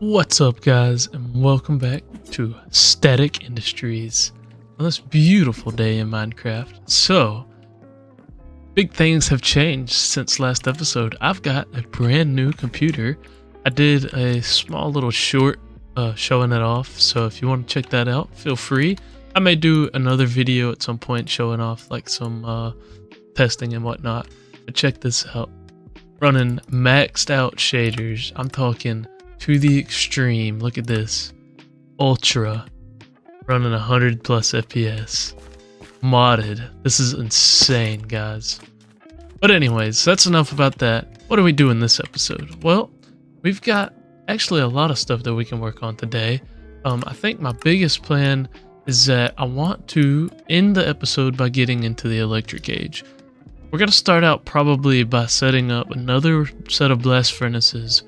What's up, guys, and welcome back to StaTech Industries on this beautiful day in Minecraft. So, big things have changed since last episode. I've got a brand new computer. I did a small little short showing it off, so if you want to check that out, feel free. I may do another video at some point showing off like some testing and whatnot, but check this out. Running maxed out shaders. I'm talking to the extreme. Look at this. Ultra. Running 100 plus FPS. Modded. This is insane, guys. But anyways, that's enough about that. What do we do in this episode? Well, we've got actually a lot of stuff that we can work on today. I think my biggest plan is that I want to end the episode by getting into the electric age. We're going to start out probably by setting up another set of blast furnaces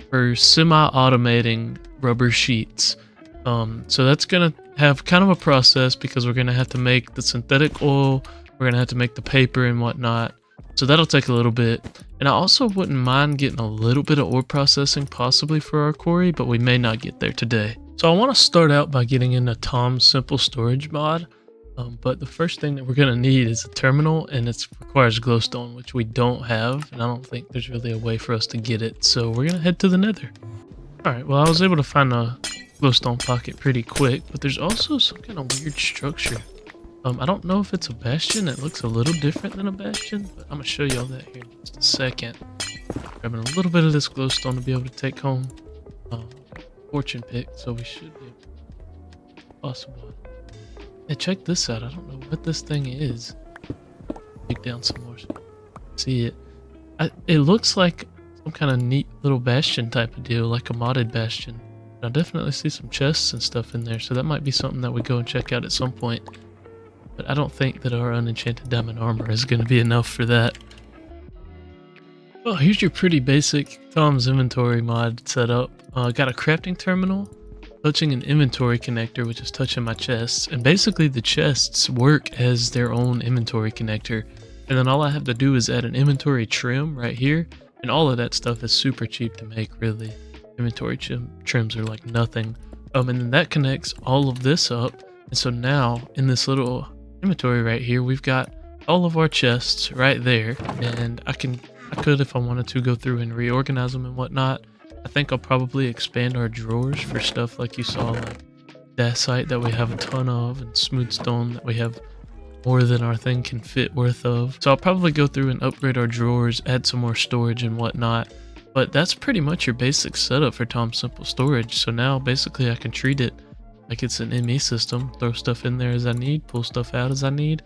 for semi-automating rubber sheets. So that's going to have kind of a process because we're going to have to make the synthetic oil, we're going to have to make the paper and whatnot. So that'll take a little bit. And I also wouldn't mind getting a little bit of ore processing possibly for our quarry, but we may not get there today. So I want to start out by getting into Tom's simple storage mod. But the first thing that we're going to need is a terminal, and it requires glowstone, which we don't have, and I don't think there's really a way for us to get it, so we're going to head to the nether. Alright, well, I was able to find a glowstone pocket pretty quick, but there's also some kind of weird structure. I don't know if it's a bastion. It looks a little different than a bastion, but I'm going to show you all that here in just a second. Grabbing a little bit of this glowstone to be able to take home fortune pick, so we should be possible. Hey, check this out. I don't know what this thing is. Dig down some more so see it. It looks like some kind of neat little bastion type of deal, like a modded bastion. I definitely see some chests and stuff in there, so that might be something that we go and check out at some point. But I don't think that our unenchanted diamond armor is going to be enough for that. Well, here's your pretty basic Tom's inventory mod setup. Got a crafting terminal, touching an inventory connector, which is touching my chests, and basically the chests work as their own inventory connector, and then all I have to do is add an inventory trim right here, and all of that stuff is super cheap to make, really. Inventory trims are like nothing. And then that connects all of this up, and so now in this little inventory right here we've got all of our chests right there, and I could, if I wanted to, go through and reorganize them and whatnot. I think I'll probably expand our drawers for stuff like you saw, like dacite that we have a ton of, and smooth stone that we have more than our thing can fit worth of. So I'll probably go through and upgrade our drawers, add some more storage and whatnot. But that's pretty much your basic setup for Tom's Simple Storage. So now basically I can treat it like it's an ME system, throw stuff in there as I need, pull stuff out as I need.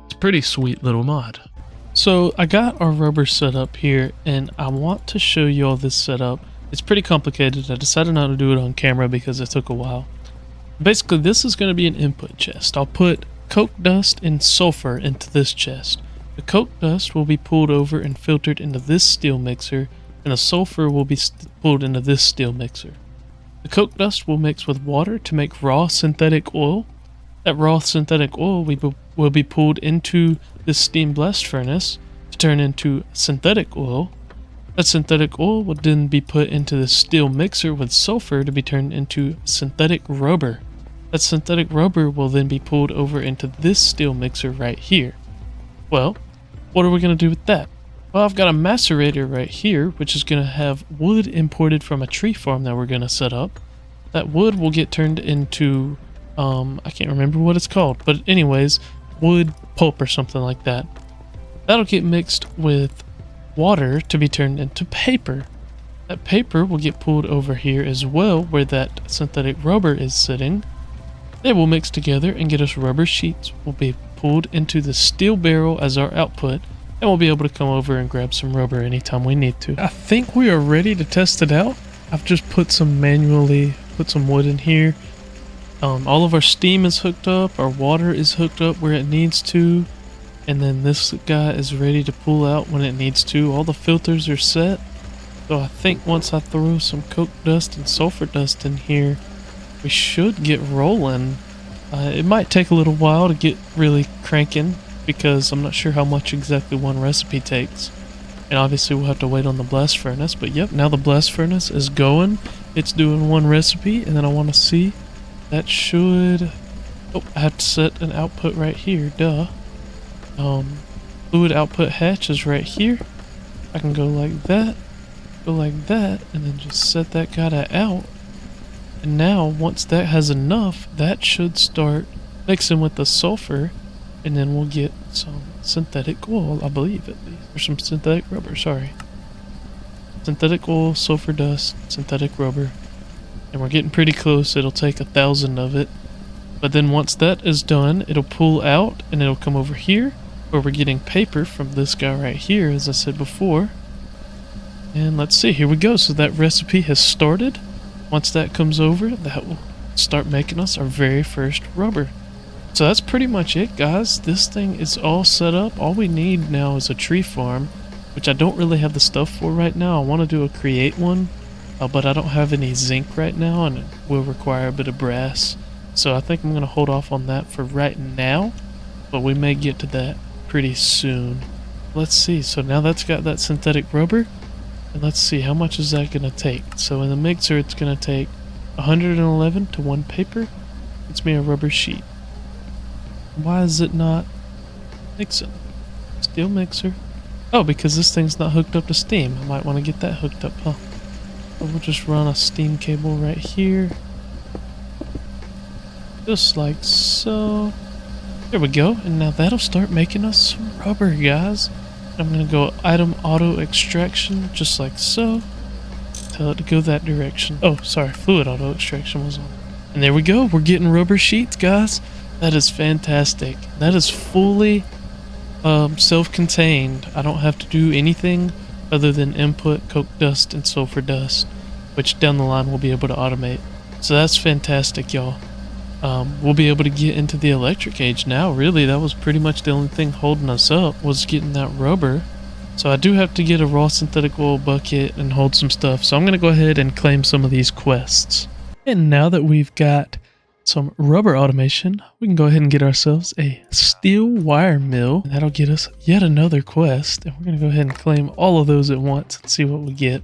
It's a pretty sweet little mod. So I got our rubber set up here, and I want to show you all this setup. It's pretty complicated. I decided not to do it on camera because it took a while. Basically, this is going to be an input chest. I'll put coke dust and sulfur into this chest. The coke dust will be pulled over and filtered into this steel mixer, and the sulfur will be pulled into this steel mixer. The coke dust will mix with water to make raw synthetic oil. That raw synthetic oil will be pulled into this steam blast furnace to turn into synthetic oil. That synthetic oil will then be put into the steel mixer with sulfur to be turned into synthetic rubber. That synthetic rubber will then be pulled over into this steel mixer right here. Well, what are we going to do with that? Well, I've got a macerator right here, which is going to have wood imported from a tree farm that we're going to set up. That wood will get turned into, I can't remember what it's called, but anyways, wood pulp or something like that. That'll get mixed with water to be turned into paper. That paper will get pulled over here as well, where that synthetic rubber is sitting. They will mix together and get us rubber sheets. Will be pulled into the steel barrel as our output, and we'll be able to come over and grab some rubber anytime we need to. I think we are ready to test it out. I've just manually put some wood in here. All of our steam is hooked up, our water is hooked up where it needs to, and then this guy is ready to pull out when it needs to. All the filters are set, so I think once I throw some coke dust and sulfur dust in here, we should get rolling. It might take a little while to get really cranking because I'm not sure how much exactly one recipe takes. And obviously we'll have to wait on the blast furnace, but yep, now the blast furnace is going. it's doing one recipe, and then I want to see that should. Oh, I have to set an output right here. Duh. Fluid output hatch is right here. I can go like that, and then just set that guy to out. And now, once that has enough, that should start mixing with the sulfur, and then we'll get some synthetic oil, I believe, at least. Or some synthetic rubber, sorry. Synthetic oil, sulfur dust, synthetic rubber. And we're getting pretty close. It'll take 1,000 of it. But then once that is done, it'll pull out, and it'll come over here, where we're getting paper from this guy right here, as I said before. And let's see, here we go. So that recipe has started. Once that comes over, that will start making us our very first rubber. So that's pretty much it, guys. This thing is all set up. All we need now is a tree farm, which I don't really have the stuff for right now. I want to do a create one, but I don't have any zinc right now, and it will require a bit of brass. So I think I'm going to hold off on that for right now, but we may get to that pretty soon. Let's see. So now that's got that synthetic rubber. And let's see, how much is that going to take? So in the mixer, it's going to take 111 to 1 paper. It's me a rubber sheet. Why is it not mixing? Steel mixer. Oh, because this thing's not hooked up to steam. I might want to get that hooked up, huh? So we'll just run a steam cable right here. Just like so. There we go. And now that'll start making us some rubber, guys. I'm going to go item auto extraction, just like so. Tell it to go that direction. Oh, sorry, fluid auto extraction was on. And there we go. We're getting rubber sheets, guys. That is fantastic. That is fully self-contained. I don't have to do anything other than input coke dust and sulfur dust, which down the line we'll be able to automate. So that's fantastic, y'all. We'll be able to get into the electric age now. Really, that was pretty much the only thing holding us up, was getting that rubber. So I do have to get a raw synthetic oil bucket and hold some stuff. So I'm going to go ahead and claim some of these quests. And now that we've got some rubber automation, we can go ahead and get ourselves a steel wire mill. And that'll get us yet another quest. And we're going to go ahead and claim all of those at once and see what we get.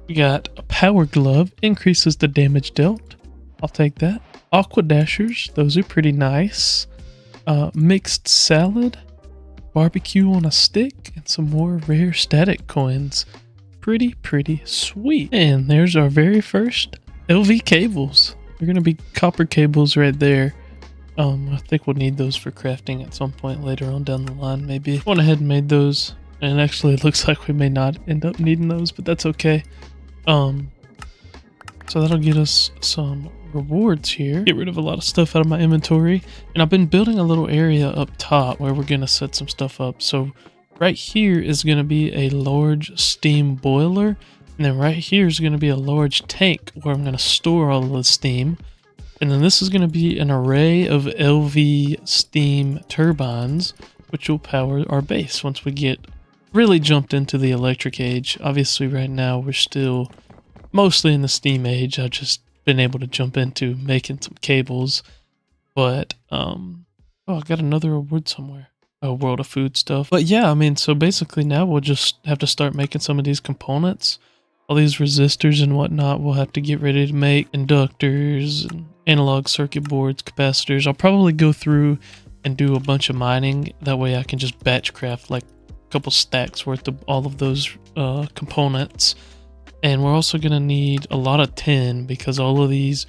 We got a power glove, increases the damage dealt. I'll take that. Aqua dashers, those are pretty nice. Mixed salad, barbecue on a stick, and some more rare static coins. Pretty sweet. And there's our very first LV cables. They're gonna be copper cables right there. I think we'll need those for crafting at some point later on down the line, maybe. Went ahead and made those, and actually it looks like we may not end up needing those, but that's okay. So that'll get us some rewards here. Get rid of a lot of stuff out of my inventory. And I've been building a little area up top where we're going to set some stuff up. So right here is going to be a large steam boiler. And then right here is going to be a large tank where I'm going to store all of the steam. And then this is going to be an array of LV steam turbines, which will power our base once we get really jumped into the electric age. Obviously right now we're still mostly in the steam age. I've just been able to jump into making some cables, but oh, I got another award somewhere. Oh, World of Food stuff. But yeah, I mean, so basically now we'll just have to start making some of these components. All these resistors and whatnot we'll have to get ready to make. Inductors, and analog circuit boards, capacitors. I'll probably go through and do a bunch of mining. That way I can just batch craft like a couple stacks worth of all of those components. And we're also going to need a lot of tin because all of these,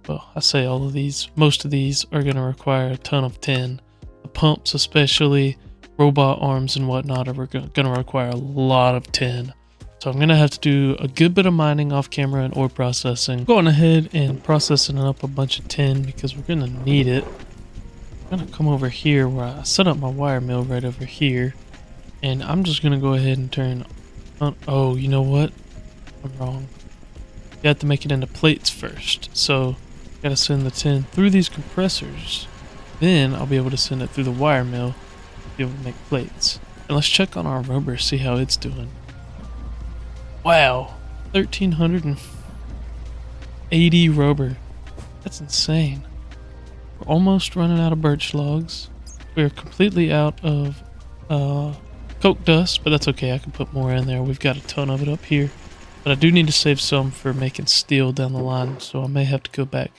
well, I say all of these, most of these are going to require a ton of tin. The pumps especially, robot arms and whatnot are going to require a lot of tin. So I'm going to have to do a good bit of mining off camera and ore processing. Going ahead and processing up a bunch of tin because we're going to need it. I'm going to come over here where I set up my wire mill right over here. And I'm just going to go ahead and turn on, oh, you know what? I'm wrong. You have to make it into plates first. So, gotta send the tin through these compressors. Then I'll be able to send it through the wire mill to be able to make plates. And let's check on our rubber, see how it's doing. Wow, 1,380 rubber. That's insane. We're almost running out of birch logs. We're completely out of coke dust, but that's okay. I can put more in there. We've got a ton of it up here. But I do need to save some for making steel down the line, so I may have to go back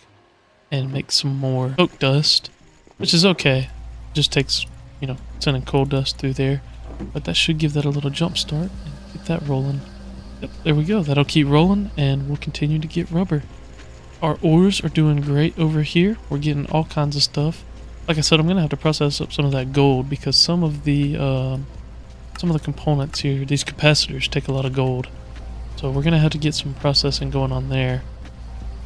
and make some more oak dust, which is okay. It just takes, you know, sending coal dust through there. But that should give that a little jump start and get that rolling. Yep, there we go. That'll keep rolling, and we'll continue to get rubber. Our ores are doing great over here. We're getting all kinds of stuff. Like I said, I'm gonna have to process up some of that gold because some of the components here, these capacitors, take a lot of gold. So we're gonna have to get some processing going on there.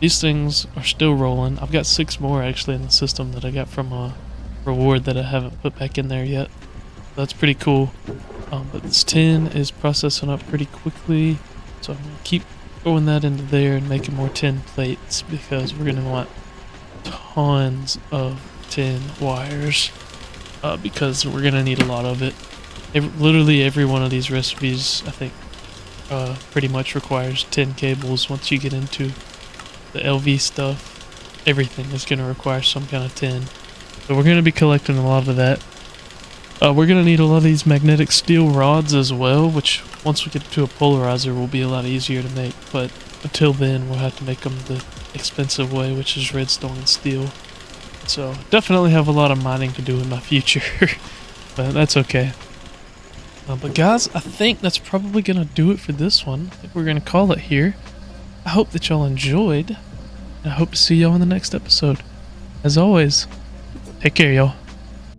These things are still rolling. I've got 6 more actually in the system that I got from a reward that I haven't put back in there yet. That's pretty cool. But this tin is processing up pretty quickly, so I'm gonna keep throwing that into there and making more tin plates because we're gonna want tons of tin wires because we're gonna need a lot of it. Literally every one of these recipes, I think, pretty much requires tin cables. Once you get into the LV stuff, everything is going to require some kind of tin. So we're going to be collecting a lot of that. We're going to need a lot of these magnetic steel rods as well, which once we get to a polarizer will be a lot easier to make. But until then, we'll have to make them the expensive way, which is redstone and steel. So definitely have a lot of mining to do in my future, but that's okay. But guys, I think that's probably going to do it for this one. I think we're going to call it here. I hope that y'all enjoyed, and I hope to see y'all in the next episode. As always, take care, y'all.